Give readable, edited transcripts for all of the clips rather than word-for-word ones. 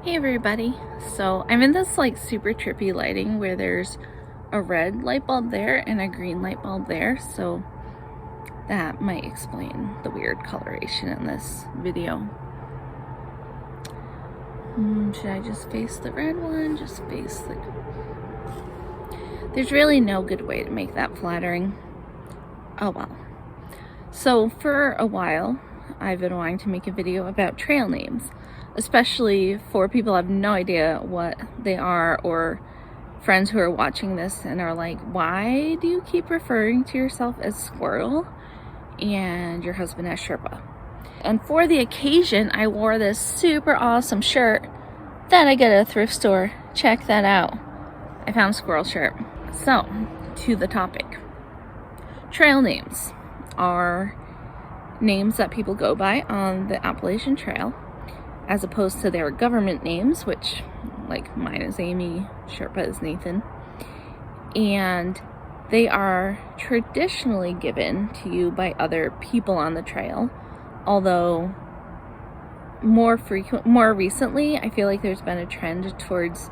Hey everybody, so I'm in this like super trippy lighting where there's a red light bulb there and a green light bulb there, so that might explain the weird coloration in this video. Should I just face the red one? Just face the... There's really no good way to make that flattering. Oh well. So for a while, I've been wanting to make a video about trail names, especially for people who have no idea what they are, or friends who are watching this and are like, why do you keep referring to yourself as Squirrel and your husband as Sherpa? And for the occasion, I wore this super awesome shirt that I got at a thrift store. Check that out. I found a squirrel shirt. So, to the topic. Trail names are names that people go by on the Appalachian Trail, as opposed to their government names, which, like, mine is Amy, Sherpa is Nathan. And they are traditionally given to you by other people on the trail, although more recently, I feel like there's been a trend towards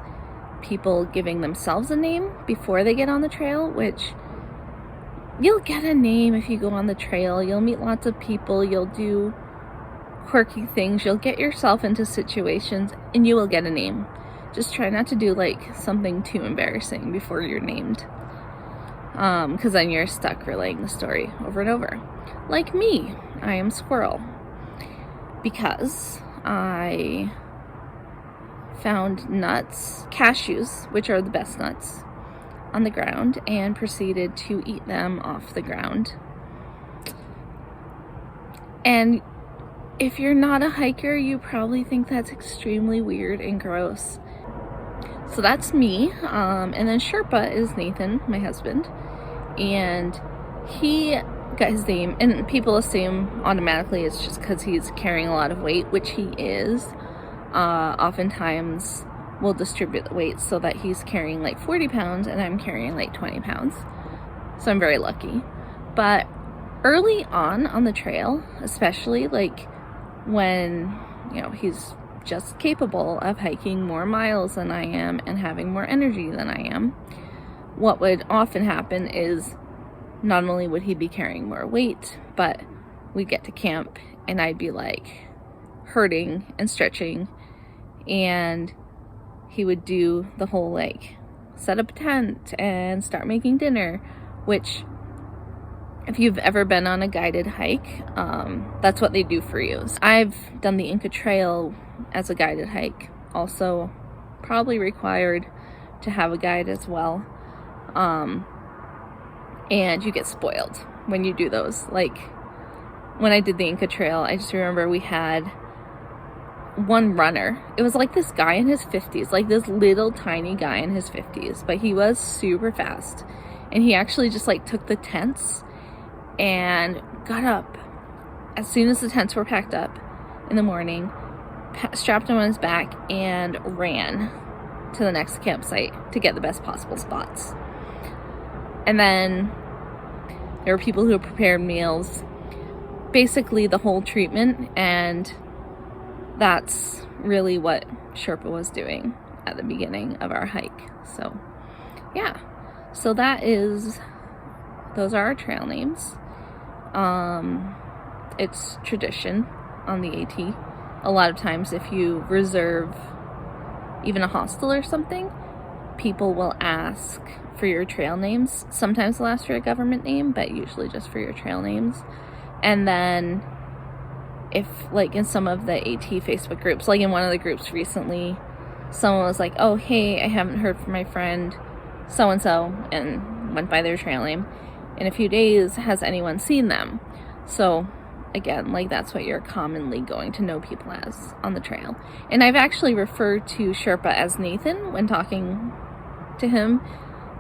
people giving themselves a name before they get on the trail, which you'll get a name if you go on the trail. You'll meet lots of people, you'll do quirky things, you'll get yourself into situations, and you will get a name. Just try not to do like something too embarrassing before you're named, because then you're stuck relaying the story over and over. Like me, I am Squirrel because I found nuts, cashews, which are the best nuts, on the ground and proceeded to eat them off the ground. And if you're not a hiker, you probably think that's extremely weird and gross. So that's me. And then Sherpa is Nathan, my husband, and he got his name, and people assume automatically it's just because he's carrying a lot of weight, which he is. Oftentimes we'll distribute the weight so that he's carrying like 40 pounds and I'm carrying like 20 pounds. So I'm very lucky. But early on the trail, especially like when, you know, he's just capable of hiking more miles than I am and having more energy than I am, what would often happen is not only would he be carrying more weight, but we'd get to camp and I'd be like hurting and stretching, and he would do the whole like set up a tent and start making dinner, which if you've ever been on a guided hike, that's what they do for you. I've done the Inca Trail as a guided hike, also probably required to have a guide as well. And you get spoiled when you do those. Like when I did the Inca Trail, I just remember we had one runner. It was like this guy in his 50s, like this little tiny guy in his 50s, but he was super fast. And he actually just like took the tents and got up as soon as the tents were packed up in the morning, strapped them on his back, and ran to the next campsite to get the best possible spots. And then there were people who prepared meals, basically the whole treatment, and that's really what Sherpa was doing at the beginning of our hike. So yeah, so those are our trail names. It's tradition on the AT. A lot of times if you reserve even a hostel or something, people will ask for your trail names. Sometimes they'll ask for a government name, but usually just for your trail names. And then if like in some of the AT Facebook groups, like in one of the groups recently, someone was like, oh hey, I haven't heard from my friend so-and-so, and went by their trail name. In a few days, has anyone seen them? So again, like that's what you're commonly going to know people as on the trail. And I've actually referred to Sherpa as Nathan when talking to him,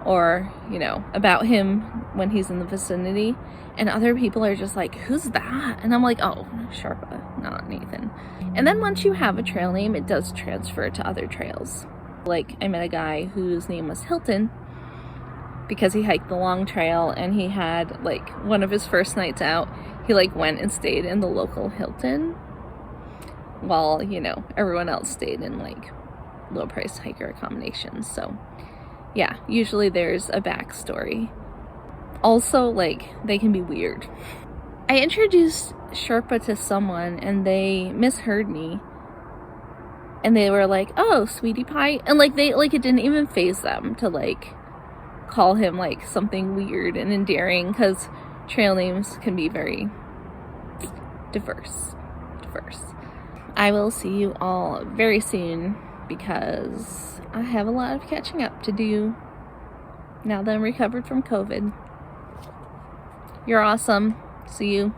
or, you know, about him when he's in the vicinity, and other people are just like, who's that? And I'm like, oh, Sherpa, not Nathan. And then once you have a trail name, it does transfer to other trails. Like I met a guy whose name was Hilton because he hiked the long trail, and he had like one of his first nights out, he like went and stayed in the local Hilton, while, you know, everyone else stayed in like low price hiker accommodations. So yeah, usually there's a backstory. Also, like, they can be weird. I introduced Sherpa to someone and they misheard me. And they were like, oh, sweetie pie. And like, it didn't even faze them to like call him like something weird and endearing, because trail names can be very diverse. I will see you all very soon because I have a lot of catching up to do now that I'm recovered from COVID. You're awesome. See you.